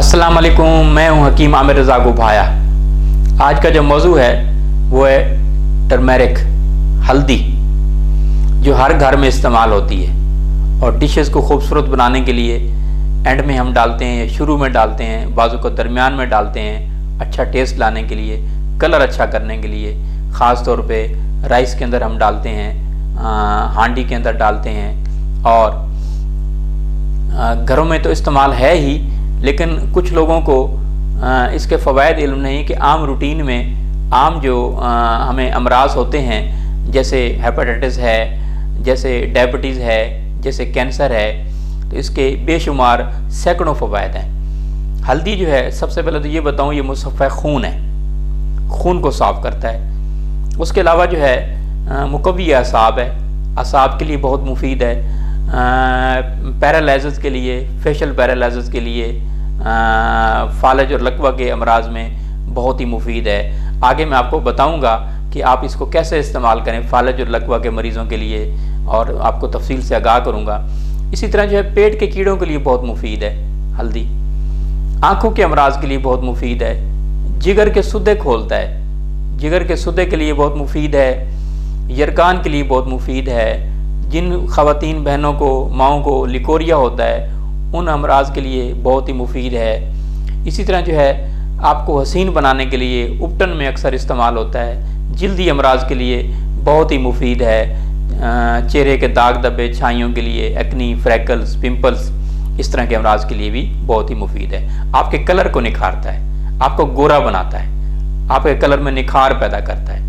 अस्सलाम वालेकुम, मैं हूं हकीम आमिर रज़ा गुभाया। आज का जो मौजू है वो है टर्मेरिक, हल्दी, जो हर घर में इस्तेमाल होती है और डिशेस को खूबसूरत बनाने के लिए एंड में हम डालते हैं, शुरू में डालते हैं, बाजू को दरमियान में डालते हैं, अच्छा टेस्ट लाने के लिए, कलर अच्छा करने के लिए। ख़ास तौर पे राइस के अंदर हम डालते हैं, हांडी के अंदर डालते हैं और घरों में तो इस्तेमाल है ही, लेकिन कुछ लोगों को इसके फ़वाइद इल्म नहीं कि आम रूटीन में आम जो हमें अमराज होते हैं, जैसे हेपेटाइटिस है, जैसे डायबिटीज़ है, जैसे कैंसर है, तो इसके बेशुमार सैकड़ों फ़वाइद हैं। हल्दी जो है, सबसे पहले तो ये बताऊँ, ये मुसफ़्फ़ा खून है, खून को साफ़ करता है। उसके अलावा जो है मुक़व्वी असाब है, असाब के लिए बहुत मुफीद है, पैरालिसिस के लिए, फेशियल पैरालिसिस के लिए, फालज और लकवा के अमराज में बहुत ही मुफीद है। आगे मैं आपको बताऊंगा कि आप इसको कैसे इस्तेमाल करें फालज और लकवा के मरीज़ों के लिए, और आपको तफसील से आगाह करूंगा। इसी तरह जो है पेट के कीड़ों के लिए बहुत मुफीद है हल्दी, आँखों के अमराज के लिए बहुत मुफीद है, जिगर के सुद्दे खोलता है, जिगर के सुद्दे के लिए बहुत मुफीद है, यरकान के लिए बहुत मुफीद है। जिन ख़वातीन बहनों को, माओं को लिकोरिया होता है, उन अमराज के लिए बहुत ही मुफीद है। इसी तरह जो है आपको हसीन बनाने के लिए उपटन में अक्सर इस्तेमाल होता है, जिल्दी अमराज के लिए बहुत ही मुफीद है, चेहरे के दाग धब्बे, छाइयों के लिए, एक्नी, फ्रैकल्स, पिंपल्स, इस तरह के अमराज के लिए भी बहुत ही मुफीद है। आपके कलर को निखारता है, आपको गोरा बनाता है, आपके कलर में निखार पैदा करता है।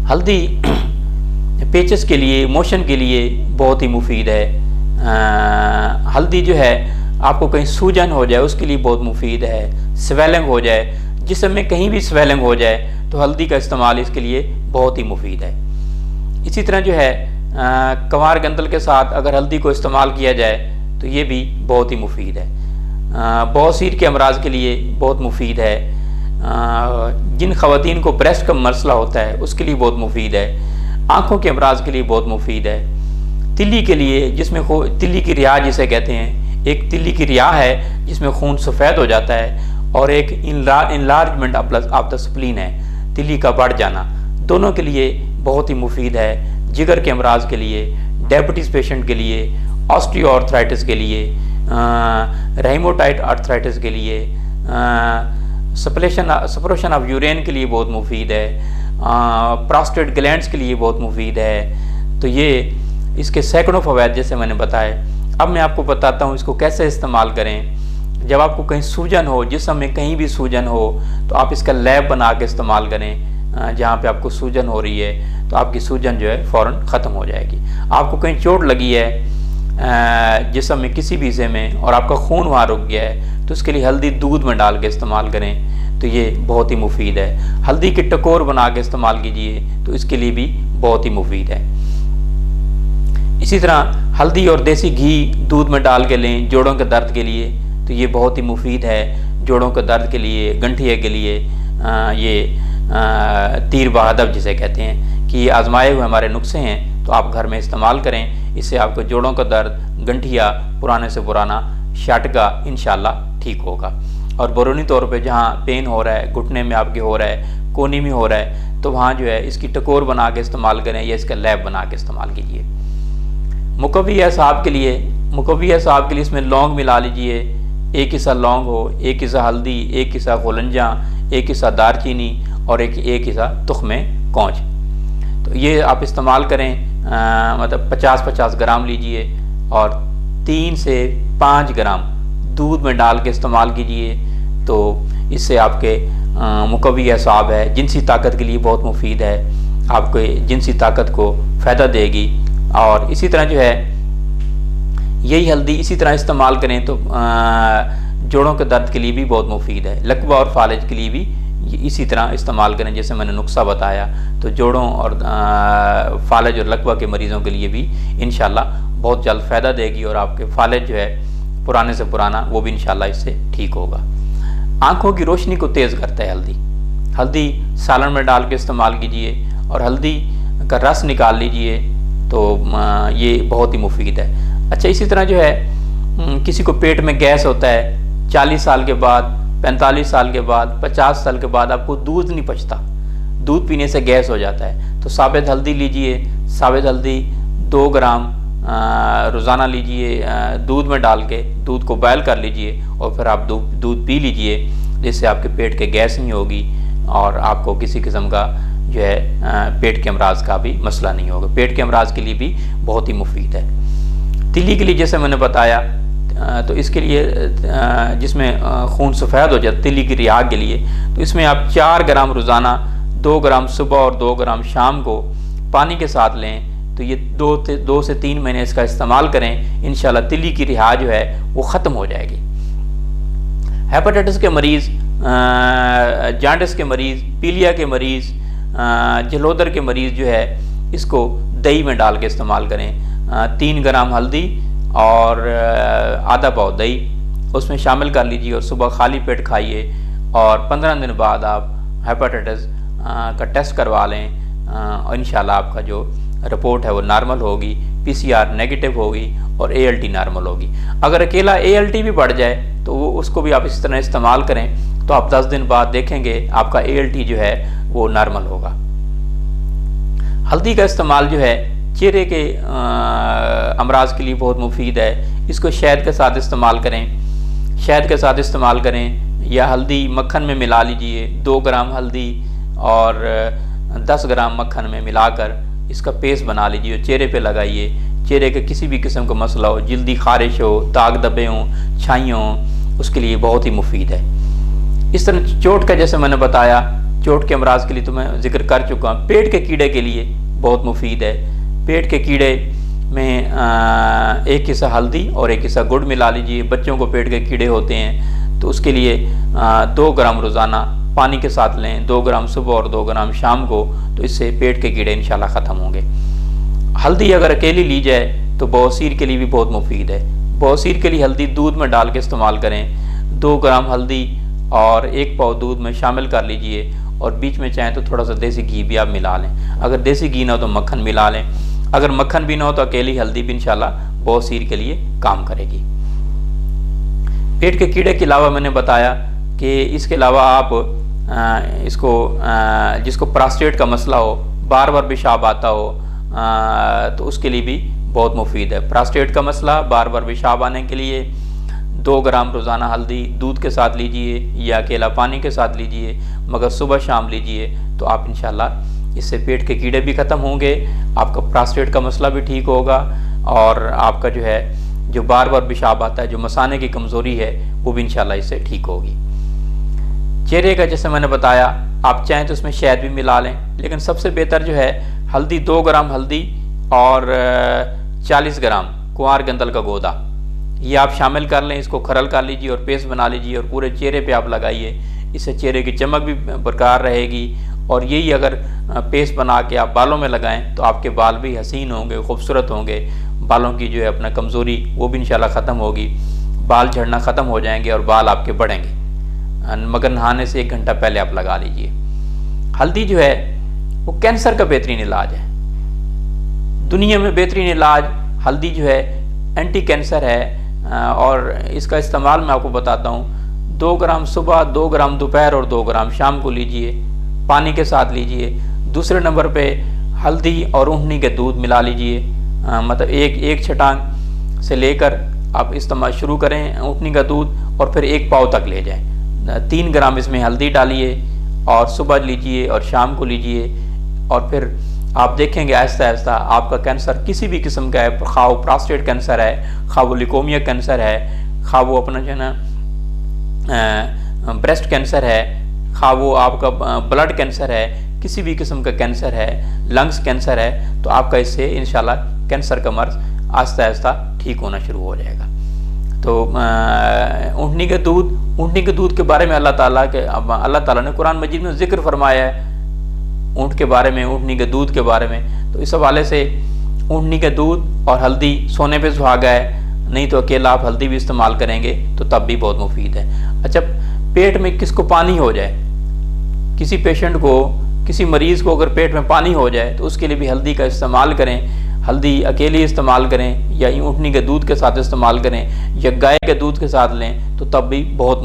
हल्दी पेचेस के लिए, मोशन के लिए बहुत ही मुफीद है। हल्दी जो है आपको कहीं सूजन हो जाए उसके लिए बहुत मुफीद है, स्वेलिंग हो जाए, जिस्म में कहीं भी स्वेलिंग हो जाए तो हल्दी का इस्तेमाल इसके लिए बहुत ही मुफीद है। इसी तरह जो है कंवार गंदल के साथ अगर हल्दी को इस्तेमाल किया जाए तो ये भी बहुत ही मुफीद है। बवासीर के अमराज के लिए बहुत मुफीद है। जिन ख़वातीन को ब्रेस्ट का मसला होता है उसके लिए बहुत मुफीद है। आँखों के अमराज के लिए बहुत मुफीद है। तिल्ली के लिए, जिसमें तिल्ली की रिया जिसे कहते हैं, एक तिल्ली की रिया है जिसमें खून सफ़ेद हो जाता है, और एक इनलार्जमेंट ऑफ द स्प्लीन है, तिल्ली का बढ़ जाना, दोनों के लिए बहुत ही मुफीद है। जिगर के अमराज के लिए, डायबिटीज़ पेशेंट के लिए, ऑस्टियोआर्थराइटिस के लिए, रेमोटाइड आर्थराइटिस के लिए, सेपरेशन ऑफ यूरेन के लिए बहुत मुफीद है, प्रोस्टेट ग्लैंड्स के लिए बहुत मुफीद है। तो ये इसके सैकड़ों फ़वाइद जैसे मैंने बताए। अब मैं आपको बताता हूँ इसको कैसे इस्तेमाल करें। जब आपको कहीं सूजन हो, जिस्म में कहीं भी सूजन हो, तो आप इसका लैब बना के इस्तेमाल करें। जहाँ पे आपको सूजन हो रही है तो आपकी सूजन जो है फ़ौरन ख़त्म हो जाएगी। आपको कहीं चोट लगी है जिस्म में किसी भी हिस्से में और आपका खून वहाँ रुक गया है, तो उसके लिए हल्दी दूध में डाल के इस्तेमाल करें, तो ये बहुत ही मुफीद है। हल्दी के टकोर बना के इस्तेमाल कीजिए तो इसके लिए भी बहुत ही मुफीद है। इसी तरह हल्दी और देसी घी दूध में डाल के लें जोड़ों के दर्द के लिए, तो ये बहुत ही मुफीद है जोड़ों के दर्द के लिए, गंठिया के लिए। ये तीर बहादब जिसे कहते हैं कि ये आजमाए हुए हमारे नुस्खे हैं, तो आप घर में इस्तेमाल करें। इससे आपको जोड़ों का दर्द, गंठिया, पुराने से पुराना शाटका इंशाल्लाह ठीक होगा। और बरूनी तौर पे जहाँ पेन हो रहा है, घुटने में आपके हो रहा है, कोनी में हो रहा है, तो वहाँ जो है इसकी टकोर बना के इस्तेमाल करें या इसका लैब बना के इस्तेमाल कीजिए। मुक़व्वी असाब के लिए इसमें लौंग मिला लीजिए, एक हिस्सा लौंग हो, एक हिस्सा हल्दी, एक हिस्सा खुलंजा, एक हिस्सा दारचीनी और एक हिस्सा तुख्मे कौंच। तो ये आप इस्तेमाल करें, मतलब 50-50 ग्राम लीजिए और 3 से 5 ग्राम दूध में डाल के इस्तेमाल कीजिए। तो इससे आपके मुक़व्वी असाब है, जिनसी ताकत के लिए बहुत मुफीद है, आपके जिनसी ताकत को फ़ायदा देगी। और इसी तरह जो है यही हल्दी इसी तरह इस्तेमाल करें तो जोड़ों के दर्द के लिए भी बहुत मुफीद है। लकवा और फालज के लिए भी इसी तरह इस्तेमाल करें जैसे मैंने नुस्खा बताया, तो जोड़ों और फालज और लकवा के मरीज़ों के लिए भी इंशाल्लाह बहुत जल्द फ़ायदा देगी, और आपके फालज जो है पुराने से पुराना वो भी इंशाल्लाह इससे ठीक होगा। आँखों की रोशनी को तेज़ करता है हल्दी। हल्दी सालन में डाल के इस्तेमाल कीजिए और हल्दी का रस निकाल लीजिए, तो ये बहुत ही मुफीद है। अच्छा, इसी तरह जो है किसी को पेट में गैस होता है 40 साल के बाद, 45 साल के बाद, 50 साल के बाद आपको दूध नहीं पचता, दूध पीने से गैस हो जाता है। तो साबित हल्दी लीजिए, साबित हल्दी 2 ग्राम रोज़ाना लीजिए, दूध में डाल के दूध को बॉयल कर लीजिए और फिर आप दूध पी लीजिए, जिससे आपके पेट के गैस नहीं होगी और आपको किसी किस्म का जो है पेट के अमराज का भी मसला नहीं होगा। पेट के अमराज के लिए भी बहुत ही मुफीद है। तिली के लिए जैसे मैंने बताया, तो इसके लिए जिसमें खून सफ़ेद हो जाए, तिली की रिहा के लिए, तो इसमें आप 4 ग्राम रोज़ाना, 2 ग्राम सुबह और 2 ग्राम शाम को पानी के साथ लें। तो ये 2 से 3 महीने इसका इस्तेमाल करें, इंशाल्लाह तिली की रिहा जो है वो ख़त्म हो जाएगी। हेपेटाइटिस के मरीज़, जांडिस के मरीज़, पीलिया के मरीज़, जलोदर के मरीज़ जो है इसको दही में डाल के इस्तेमाल करें। 3 ग्राम हल्दी और आधा पाव दही उसमें शामिल कर लीजिए और सुबह खाली पेट खाइए और 15 दिन बाद आप हेपेटाइटिस का टेस्ट करवा लें और इंशाल्लाह आपका जो रिपोर्ट है वो नॉर्मल होगी, PCR नेगेटिव होगी और ALT नॉर्मल होगी। अगर अकेला ALT भी बढ़ जाए तो वो उसको भी आप इस तरह इस्तेमाल करें तो आप 10 दिन बाद देखेंगे आपका ALT जो है वो नॉर्मल होगा। हल्दी का इस्तेमाल जो है चेहरे के अमराज के लिए बहुत मुफीद है। इसको शहद के साथ इस्तेमाल करें, शहद के साथ इस्तेमाल करें या हल्दी मक्खन में मिला लीजिए। 2 ग्राम हल्दी और 10 ग्राम मक्खन में मिलाकर इसका पेस्ट बना लीजिए और चेहरे पे लगाइए। चेहरे के किसी भी किस्म का मसला हो, जल्दी खारिश हो, दाग धब्बे हों, छाई हों, उसके लिए बहुत ही मुफीद है। इस तरह चोट का जैसे मैंने बताया, चोट के अमराज के लिए तो मैं जिक्र कर चुका हूँ। पेट के कीड़े के लिए बहुत मुफीद है। पेट के कीड़े में 1 हिस्सा हल्दी और 1 हिस्सा गुड़ मिला लीजिए। बच्चों को पेट के कीड़े होते हैं तो उसके लिए 2 ग्राम रोज़ाना पानी के साथ लें, 2 ग्राम सुबह और 2 ग्राम शाम को, तो इससे पेट के कीड़े इंशाल्लाह ख़त्म होंगे। हल्दी अगर अकेली ली जाए तो बवासीर के लिए भी बहुत मुफीद है। बवासीर के लिए हल्दी दूध में डाल के इस्तेमाल करें। 2 ग्राम हल्दी और 1 पाव दूध में शामिल कर लीजिए और बीच में चाहें तो थोड़ा सा देसी घी भी आप मिला लें। अगर देसी घी ना हो तो मक्खन मिला लें। अगर मक्खन भी ना हो तो अकेली हल्दी भी इंशाल्लाह बवासीर के लिए काम करेगी। पेट के कीड़े के अलावा मैंने बताया कि इसके अलावा आप इसको जिसको प्रोस्टेट का मसला हो, बार बार पेशाब आता हो, तो उसके लिए भी बहुत मुफीद है। प्रोस्टेट का मसला, बार बार पेशाब आने के लिए 2 ग्राम रोज़ाना हल्दी दूध के साथ लीजिए या अकेला पानी के साथ लीजिए, मगर सुबह शाम लीजिए तो आप इंशाल्लाह इससे पेट के कीड़े भी ख़त्म होंगे, आपका प्रोस्टेट का मसला भी ठीक होगा और आपका जो है जो बार बार पेशाब आता है, जो मसाने की कमज़ोरी है, वो भी इंशाल्लाह इससे ठीक होगी। चेहरे का जैसे मैंने बताया, आप चाहें तो उसमें शहद भी मिला लें, लेकिन सबसे बेहतर जो है हल्दी 2 ग्राम हल्दी और 40 ग्राम कुंवार गंदल का गोदा, ये आप शामिल कर लें। इसको खरल कर लीजिए और पेस्ट बना लीजिए और पूरे चेहरे पे आप लगाइए। इससे चेहरे की चमक भी बरकरार रहेगी और यही अगर पेस्ट बना के आप बालों में लगाएं तो आपके बाल भी हसीन होंगे, खूबसूरत होंगे। बालों की जो है अपना कमज़ोरी वो भी इंशाल्लाह ख़त्म होगी, बाल झड़ना ख़त्म हो जाएंगे और बाल आपके बढ़ेंगे। मगर नहाने से 1 घंटा पहले आप लगा लीजिए। हल्दी जो है वो कैंसर का बेहतरीन इलाज है। दुनिया में बेहतरीन इलाज हल्दी जो है एंटी कैंसर है और इसका इस्तेमाल मैं आपको बताता हूँ। 2 ग्राम सुबह, 2 ग्राम दोपहर और 2 ग्राम शाम को लीजिए, पानी के साथ लीजिए। दूसरे नंबर पे हल्दी और ऊँटनी के दूध मिला लीजिए, मतलब एक छटांग से लेकर आप इस्तेमाल शुरू करें ऊँटनी का दूध और फिर 1 पाव तक ले जाएं। 3 ग्राम इसमें हल्दी डालिए और सुबह लीजिए और शाम को लीजिए और फिर आप देखेंगे आहिस्ता आहिस्ता आपका कैंसर किसी भी किस्म का है, खा वो प्रोस्टेट कैंसर है, खा वो लिकोमिया कैंसर है, खा वो अपना जो है ना ब्रेस्ट कैंसर है, खा वो आपका ब्लड कैंसर है, किसी भी किस्म का कैंसर है, लंग्स कैंसर है, तो आपका इससे इंशाल्लाह कैंसर का मर्ज आहिस्ता आहिस्ता ठीक होना शुरू हो जाएगा। तो ऊँटनी के दूध के बारे में अल्लाह ताला ने कुरान मजीद में जिक्र फरमाया है ऊँट के बारे में, ऊँटनी के दूध के बारे में। तो इस हवाले से ऊँटनी के दूध और हल्दी सोने पे सुहागा है, नहीं तो अकेला आप हल्दी भी इस्तेमाल करेंगे तो तब भी बहुत मुफीद है। अच्छा, पेट में किसको पानी हो जाए, किसी पेशेंट को, किसी मरीज़ को अगर पेट में पानी हो जाए तो उसके लिए भी हल्दी का इस्तेमाल करें। हल्दी अकेली इस्तेमाल करें या ऊँटनी के दूध के साथ इस्तेमाल करें या गाय के दूध के साथ लें तो तब भी बहुत